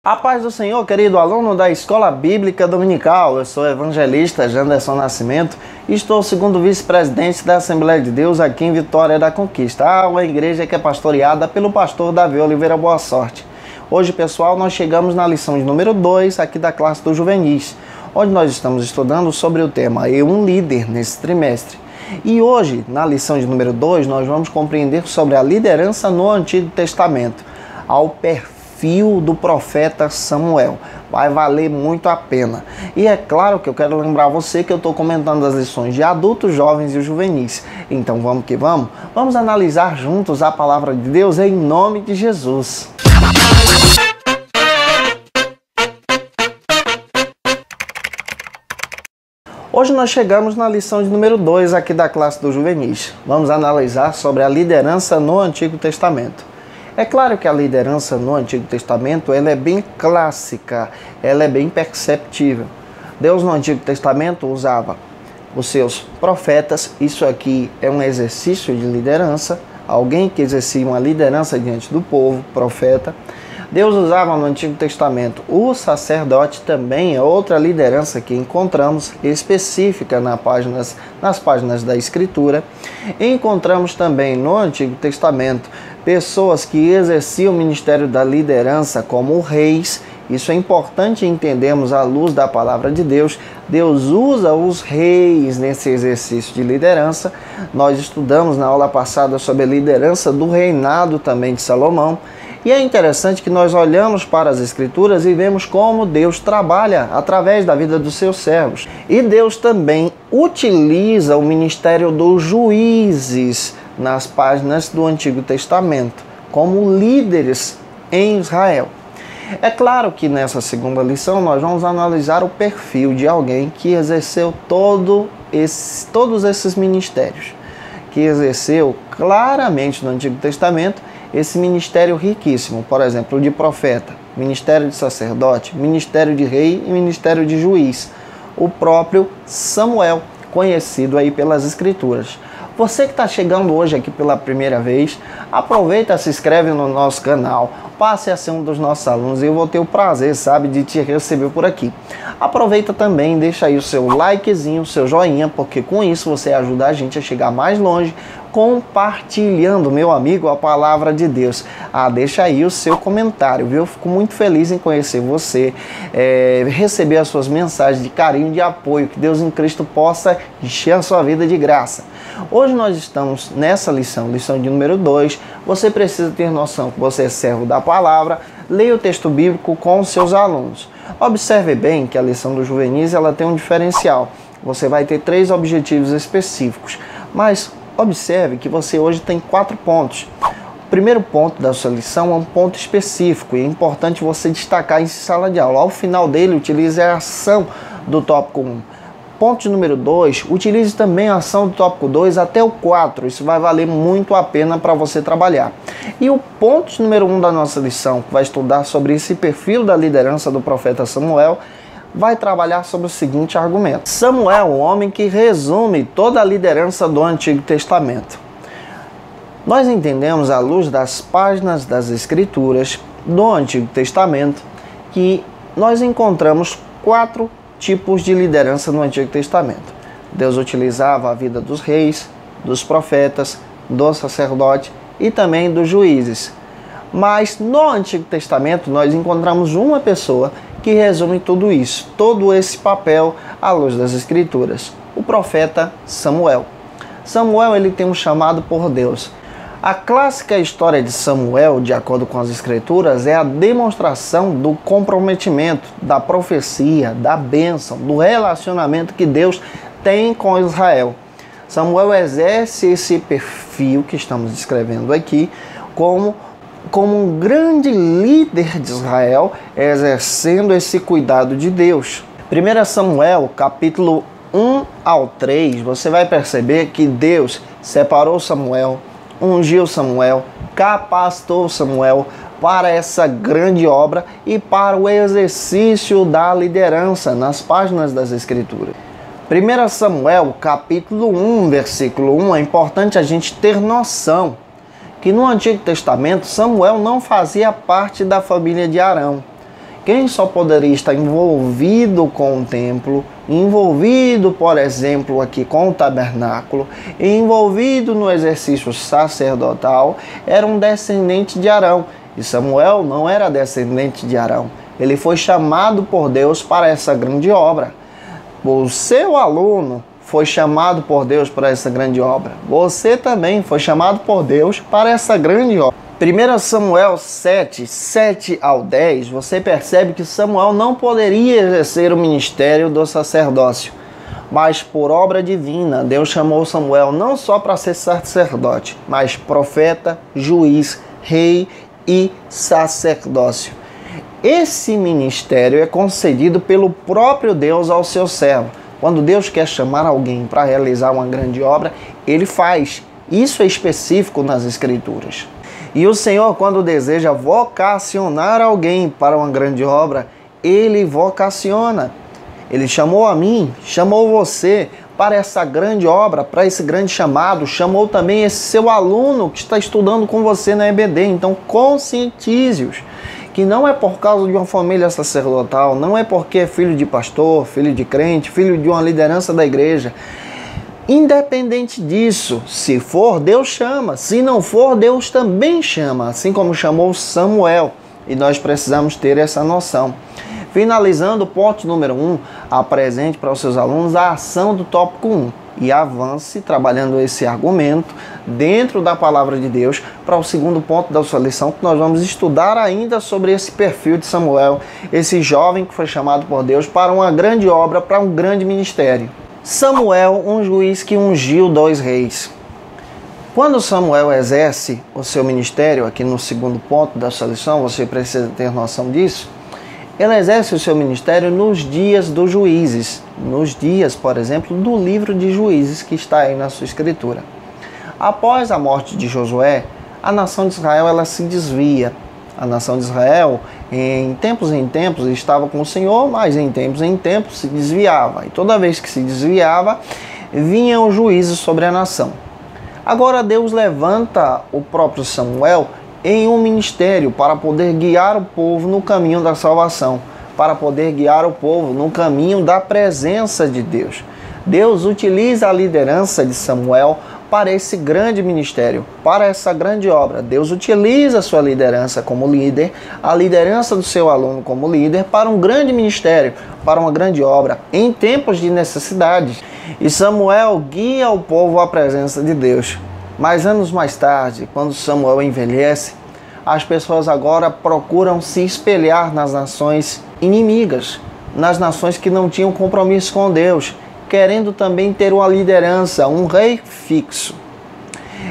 A paz do Senhor, querido aluno da Escola Bíblica Dominical. Eu sou o evangelista Janderson Nascimento e estou segundo vice-presidente da Assembleia de Deus aqui em Vitória da Conquista, uma igreja que é pastoreada pelo pastor Davi Oliveira Boa Sorte. Hoje, pessoal, nós chegamos na lição de número 2 aqui da classe dos juvenis, onde nós estamos estudando sobre o tema "Eu, um líder" nesse trimestre. E hoje, na lição de número 2, nós vamos compreender sobre a liderança no Antigo Testamento, ao perfil do profeta Samuel. Vai valer muito a pena. E é claro que eu quero lembrar você que eu estou comentando as lições de adultos, jovens e juvenis. Então vamos que vamos? Vamos analisar juntos a palavra de Deus em nome de Jesus. Hoje nós chegamos na lição de número 2 aqui da classe dos juvenis. Vamos analisar sobre a liderança no Antigo Testamento. É claro que a liderança no Antigo Testamento ela é bem clássica, ela é bem perceptível. Deus no Antigo Testamento usava os seus profetas, isso aqui é um exercício de liderança, alguém que exercia uma liderança diante do povo, profeta. Deus usava no Antigo Testamento o sacerdote, também é outra liderança que encontramos específica nas páginas da Escritura. E encontramos também no Antigo Testamento pessoas que exerciam o ministério da liderança como reis. Isso é importante entendermos à luz da palavra de Deus. Deus usa os reis nesse exercício de liderança. Nós estudamos na aula passada sobre a liderança do reinado também de Salomão. E é interessante que nós olhamos para as Escrituras e vemos como Deus trabalha através da vida dos seus servos. E Deus também utiliza o ministério dos juízes nas páginas do Antigo Testamento, como líderes em Israel. É claro que nessa segunda lição nós vamos analisar o perfil de alguém que exerceu todos esses ministérios, que exerceu claramente no Antigo Testamento esse ministério riquíssimo, por exemplo, de profeta, ministério de sacerdote, ministério de rei e ministério de juiz. O próprio Samuel, conhecido aí pelas Escrituras. Você que está chegando hoje aqui pela primeira vez, aproveita, se inscreve no nosso canal, passe a ser um dos nossos alunos e eu vou ter o prazer, sabe, de te receber por aqui. Aproveita também, deixa aí o seu likezinho, o seu joinha, porque com isso você ajuda a gente a chegar mais longe, compartilhando, meu amigo, a palavra de Deus. Deixa aí o seu comentário, viu? Eu fico muito feliz em conhecer você, receber as suas mensagens de carinho, de apoio, que Deus em Cristo possa encher a sua vida de graça. Hoje nós estamos nessa lição de número 2. Você precisa ter noção que você é servo da palavra. Leia o texto bíblico com os seus alunos. Observe bem que a lição do juvenis ela tem um diferencial. Você vai ter 3 objetivos específicos, mas observe que você hoje tem 4 pontos. O primeiro ponto da sua lição é um ponto específico e é importante você destacar em sala de aula. Ao final dele, utilize a ação do tópico 1. Ponto número 2, utilize também a ação do tópico 2 até o 4. Isso vai valer muito a pena para você trabalhar. E o ponto número 1 da nossa lição, que vai estudar sobre esse perfil da liderança do profeta Samuel, vai trabalhar sobre o seguinte argumento. Samuel, o homem que resume toda a liderança do Antigo Testamento. Nós entendemos, à luz das páginas das Escrituras do Antigo Testamento, que nós encontramos 4 tipos de liderança no Antigo Testamento. Deus utilizava a vida dos reis, dos profetas, do sacerdote e também dos juízes. Mas no Antigo Testamento nós encontramos uma pessoa que resume tudo isso, todo esse papel à luz das Escrituras, o profeta Samuel. Samuel ele tem um chamado por Deus. A clássica história de Samuel, de acordo com as Escrituras, é a demonstração do comprometimento, da profecia, da bênção, do relacionamento que Deus tem com Israel. Samuel exerce esse perfil que estamos descrevendo aqui como um grande líder de Israel, exercendo esse cuidado de Deus. 1 Samuel, capítulo 1 ao 3, você vai perceber que Deus separou Samuel, ungiu Samuel, capacitou Samuel para essa grande obra e para o exercício da liderança nas páginas das Escrituras. 1 Samuel, capítulo 1, versículo 1, é importante a gente ter noção que no Antigo Testamento Samuel não fazia parte da família de Arão. Quem só poderia estar envolvido com o templo, envolvido, por exemplo, aqui com o tabernáculo, envolvido no exercício sacerdotal, era um descendente de Arão. E Samuel não era descendente de Arão. Ele foi chamado por Deus para essa grande obra. O seu aluno foi chamado por Deus para essa grande obra. Você também foi chamado por Deus para essa grande obra. 1 Samuel 7, 7 ao 10, você percebe que Samuel não poderia exercer o ministério do sacerdócio, mas por obra divina, Deus chamou Samuel não só para ser sacerdote, mas profeta, juiz, rei e sacerdócio. Esse ministério é concedido pelo próprio Deus ao seu servo. Quando Deus quer chamar alguém para realizar uma grande obra, ele faz. Isso é específico nas Escrituras. E o Senhor, quando deseja vocacionar alguém para uma grande obra, Ele vocaciona. Ele chamou a mim, chamou você para essa grande obra, para esse grande chamado, chamou também esse seu aluno que está estudando com você na EBD. Então, conscientize-os que não é por causa de uma família sacerdotal, não é porque é filho de pastor, filho de crente, filho de uma liderança da igreja. Independente disso, se for, Deus chama. Se não for, Deus também chama, assim como chamou Samuel. E nós precisamos ter essa noção. Finalizando o ponto número 1, apresente para os seus alunos a ação do tópico 1 e avance trabalhando esse argumento dentro da palavra de Deus para o segundo ponto da sua lição, que nós vamos estudar ainda sobre esse perfil de Samuel, esse jovem que foi chamado por Deus para uma grande obra, para um grande ministério. Samuel, um juiz que ungiu 2 reis. Quando Samuel exerce o seu ministério, aqui no segundo ponto da sua lição, você precisa ter noção disso, ele exerce o seu ministério nos dias dos juízes, nos dias, por exemplo, do livro de Juízes que está aí na sua escritura. Após a morte de Josué, a nação de Israel ela se desvia. A nação de Israel, em tempos estava com o Senhor, mas em tempos se desviava. E toda vez que se desviava, vinham juízes sobre a nação. Agora Deus levanta o próprio Samuel em um ministério para poder guiar o povo no caminho da salvação, para poder guiar o povo no caminho da presença de Deus. Deus utiliza a liderança de Samuel para esse grande ministério, para essa grande obra. Deus utiliza a sua liderança como líder, a liderança do seu aluno como líder, para um grande ministério, para uma grande obra, em tempos de necessidade. E Samuel guia o povo à presença de Deus. Mas anos mais tarde, quando Samuel envelhece, as pessoas agora procuram se espelhar nas nações inimigas, nas nações que não tinham compromisso com Deus, querendo também ter uma liderança, um rei fixo.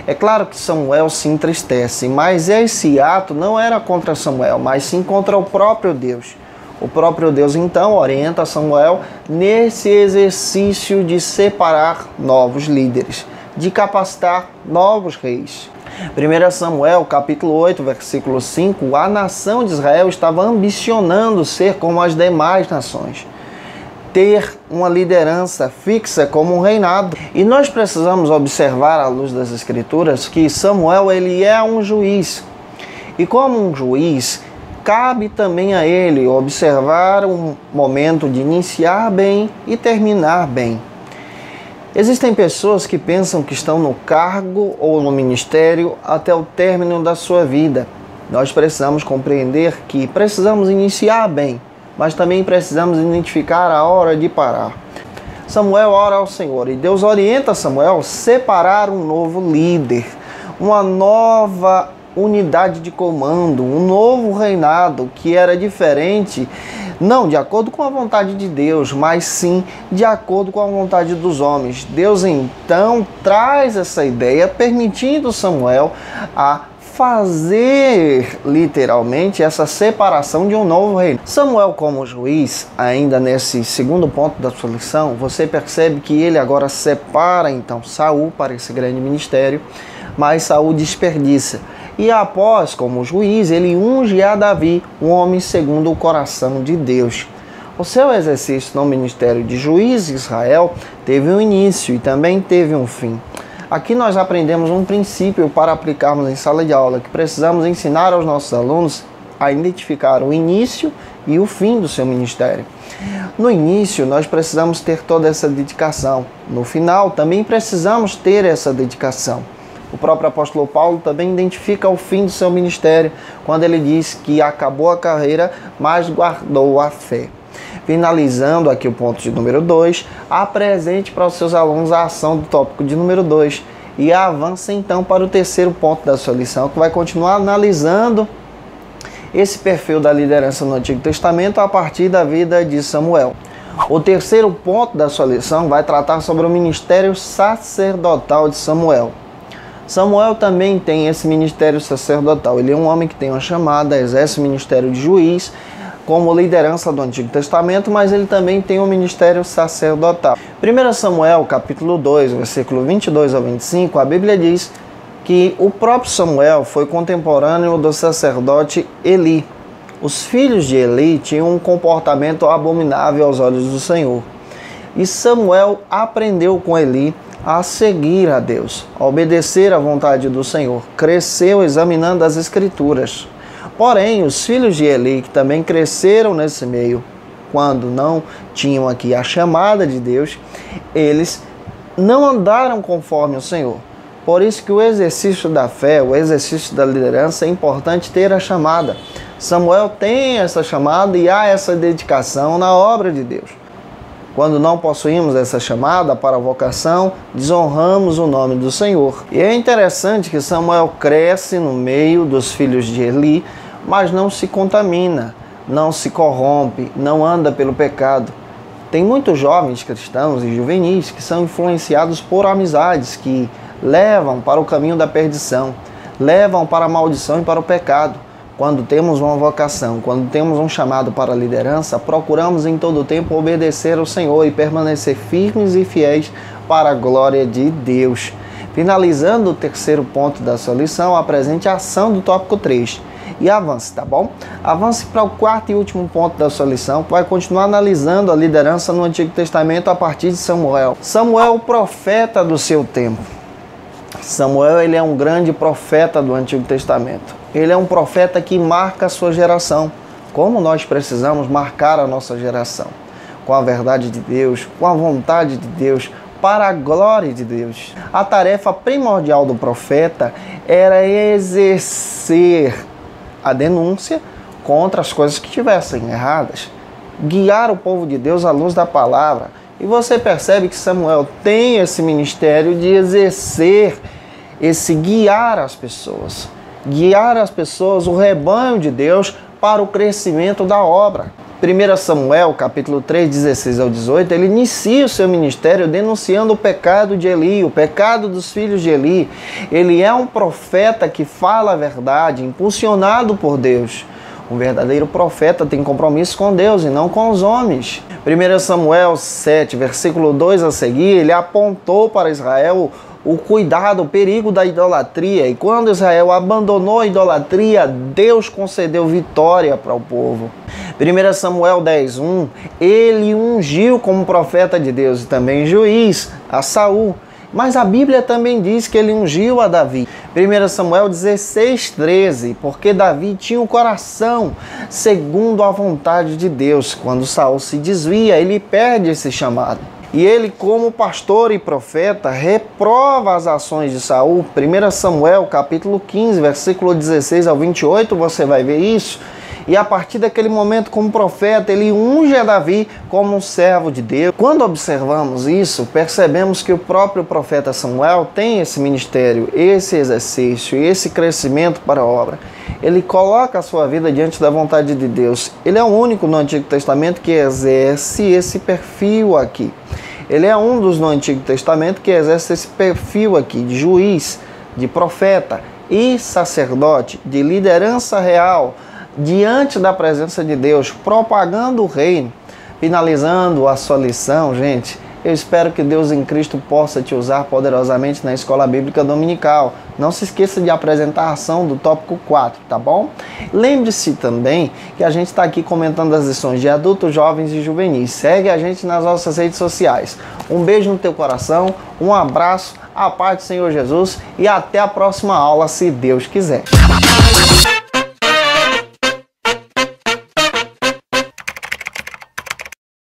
É claro que Samuel se entristece, mas esse ato não era contra Samuel, mas sim contra o próprio Deus. O próprio Deus então orienta Samuel nesse exercício de separar novos líderes, de capacitar novos reis. 1 Samuel capítulo 8, versículo 5, a nação de Israel estava ambicionando ser como as demais nações, ter uma liderança fixa como um reinado. E nós precisamos observar à luz das Escrituras que Samuel ele é um juiz. E como um juiz, cabe também a ele observar um momento de iniciar bem e terminar bem. Existem pessoas que pensam que estão no cargo ou no ministério até o término da sua vida. Nós precisamos compreender que precisamos iniciar bem, mas também precisamos identificar a hora de parar. Samuel ora ao Senhor e Deus orienta Samuel a separar um novo líder, uma nova unidade de comando, um novo reinado que era diferente, não de acordo com a vontade de Deus, mas sim de acordo com a vontade dos homens. Deus então traz essa ideia, permitindo Samuel a fazer literalmente essa separação de um novo reino. Samuel, como juiz, ainda nesse segundo ponto da sua lição, você percebe que ele agora separa então Saul para esse grande ministério, mas Saul desperdiça. E após, como juiz, ele unge a Davi, um homem segundo o coração de Deus. O seu exercício no ministério de juiz de Israel teve um início e também teve um fim. Aqui nós aprendemos um princípio para aplicarmos em sala de aula, que precisamos ensinar aos nossos alunos a identificar o início e o fim do seu ministério. No início, nós precisamos ter toda essa dedicação. No final, também precisamos ter essa dedicação. O próprio apóstolo Paulo também identifica o fim do seu ministério, quando ele diz que acabou a carreira, mas guardou a fé. Finalizando aqui o ponto de número 2, apresente para os seus alunos a ação do tópico de número 2 e avance então para o terceiro ponto da sua lição, que vai continuar analisando esse perfil da liderança no Antigo Testamento a partir da vida de Samuel. O terceiro ponto da sua lição vai tratar sobre o ministério sacerdotal de Samuel. Samuel também tem esse ministério sacerdotal. Ele é um homem que tem uma chamada, exerce o ministério de juiz como liderança do Antigo Testamento, mas ele também tem um ministério sacerdotal. 1 Samuel, capítulo 2, versículo 22 ao 25, a Bíblia diz que o próprio Samuel foi contemporâneo do sacerdote Eli. Os filhos de Eli tinham um comportamento abominável aos olhos do Senhor. E Samuel aprendeu com Eli a seguir a Deus, a obedecer à vontade do Senhor. Cresceu examinando as Escrituras. Porém, os filhos de Eli, que também cresceram nesse meio, quando não tinham aqui a chamada de Deus, eles não andaram conforme o Senhor. Por isso que o exercício da fé, o exercício da liderança é importante ter a chamada. Samuel tem essa chamada e há essa dedicação na obra de Deus. Quando não possuímos essa chamada para a vocação, desonramos o nome do Senhor. E é interessante que Samuel cresce no meio dos filhos de Eli, mas não se contamina, não se corrompe, não anda pelo pecado. Tem muitos jovens cristãos e juvenis que são influenciados por amizades que levam para o caminho da perdição, levam para a maldição e para o pecado. Quando temos uma vocação, quando temos um chamado para a liderança, procuramos em todo o tempo obedecer ao Senhor e permanecer firmes e fiéis para a glória de Deus. Finalizando o terceiro ponto da sua lição, apresente a ação do tópico 3 e avance, tá bom? Avance para o quarto e último ponto da sua lição, que vai continuar analisando a liderança no Antigo Testamento a partir de Samuel. Samuel, o profeta do seu tempo. Samuel, ele é um grande profeta do Antigo Testamento. Ele é um profeta que marca a sua geração, como nós precisamos marcar a nossa geração, com a verdade de Deus, com a vontade de Deus, para a glória de Deus. A tarefa primordial do profeta era exercer a denúncia contra as coisas que estivessem erradas, guiar o povo de Deus à luz da palavra. E você percebe que Samuel tem esse ministério de exercer esse guiar as pessoas, o rebanho de Deus para o crescimento da obra. 1 Samuel, capítulo 3, 16 ao 18, ele inicia o seu ministério denunciando o pecado de Eli, o pecado dos filhos de Eli. Ele é um profeta que fala a verdade, impulsionado por Deus. Um verdadeiro profeta tem compromisso com Deus e não com os homens. 1 Samuel 7, versículo 2 a seguir, ele apontou para Israel o cuidado, o perigo da idolatria. E quando Israel abandonou a idolatria, Deus concedeu vitória para o povo. 1 Samuel 10, 1, ele ungiu como profeta de Deus e também juiz a Saul. Mas a Bíblia também diz que ele ungiu a Davi. 1 Samuel 16, 13, porque Davi tinha um coração segundo a vontade de Deus. Quando Saul se desvia, ele perde esse chamado. E ele, como pastor e profeta, reprova as ações de Saul. 1 Samuel, capítulo 15, versículo 16 ao 28, você vai ver isso. E a partir daquele momento, como profeta, ele unge a Davi como um servo de Deus. Quando observamos isso, percebemos que o próprio profeta Samuel tem esse ministério, esse exercício, esse crescimento para a obra. Ele coloca a sua vida diante da vontade de Deus. Ele é o único no Antigo Testamento que exerce esse perfil aqui. Ele é um dos no Antigo Testamento que exerce esse perfil aqui de juiz, de profeta e sacerdote, de liderança real, diante da presença de Deus, propagando o reino. Finalizando a sua lição, gente, eu espero que Deus em Cristo possa te usar poderosamente na Escola Bíblica Dominical. Não se esqueça de apresentar a ação do tópico 4, tá bom? Lembre-se também que a gente está aqui comentando as lições de adultos, jovens e juvenis. Segue a gente nas nossas redes sociais. Um beijo no teu coração, um abraço, a paz do Senhor Jesus e até a próxima aula, se Deus quiser.